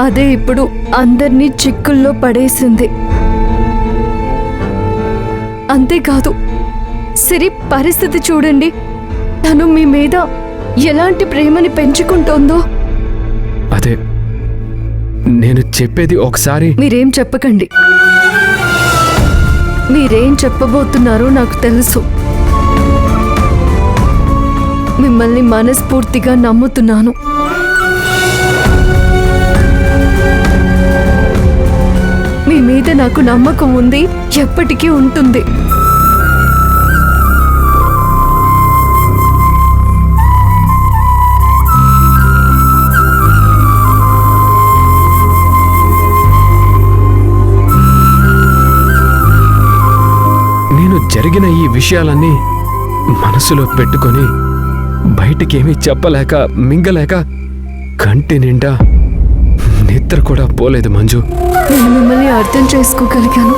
అదే ఇప్పుడు అందర్నీ చిక్కుల్లో పడేసింది. అంతేకాదు సిరి పరిస్థితి చూడండి, తను మీ మీద ఎలాంటి ప్రేమని పెంచుకుంటోందో. అదే నేను చెప్పేది ఒకసారి. మీరేం చెప్పకండి. మీరేం చెప్పబోతున్నారో నాకు తెలుసు. మిమ్మల్ని మనస్ఫూర్తిగా నమ్ముతున్నాను. మీ మీద నాకు నమ్మకం ఉంది, ఎప్పటికీ ఉంటుంది. నేను జరిగిన ఈ విషయాలన్నీ మనసులో పెట్టుకొని బయటికేమీ చెప్పలేక మింగలేక కంటి నిండా నిద్ర కూడా పోలేదు మంజు. నేను మిమ్మల్ని అర్థం చేసుకోగలిగాను.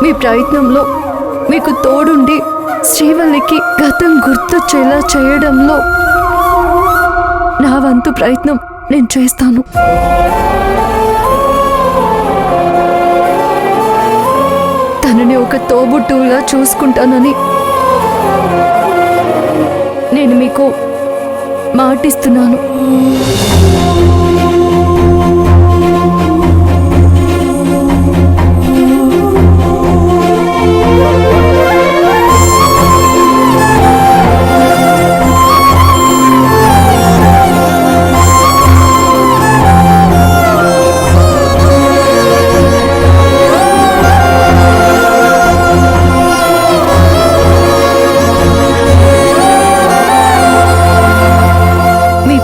మీ ప్రయత్నంలో మీకు తోడుండి శ్రీవల్లికి గతం గుర్తొచ్చేలా చేయడంలో నా వంతు ప్రయత్నం నేను చేస్తాను. తనని ఒక తోబుట్టువులా చూసుకుంటానని నేను మీకు మాటిస్తున్నాను.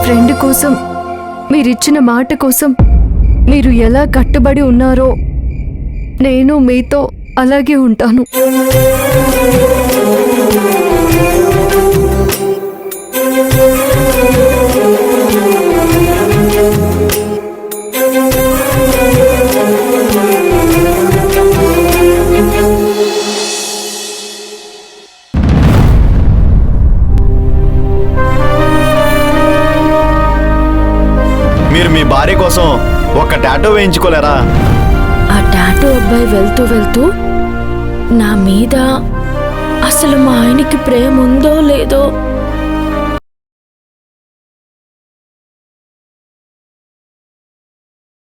ఫ్రెండ్ కోసం, మీరిచ్చిన మాట కోసం మీరు ఎలా కట్టుబడి ఉన్నారో నేను మీతో అలాగే ఉంటాను. మీరు మీ భార్య కోసం ఒక టాటూ వేయించుకోలేరా? ఆ టాటూ అబ్బాయి వెళ్తూ వెళ్తూ నా మీద అసలు మా ఆయనకి ప్రేమ ఉందో లేదో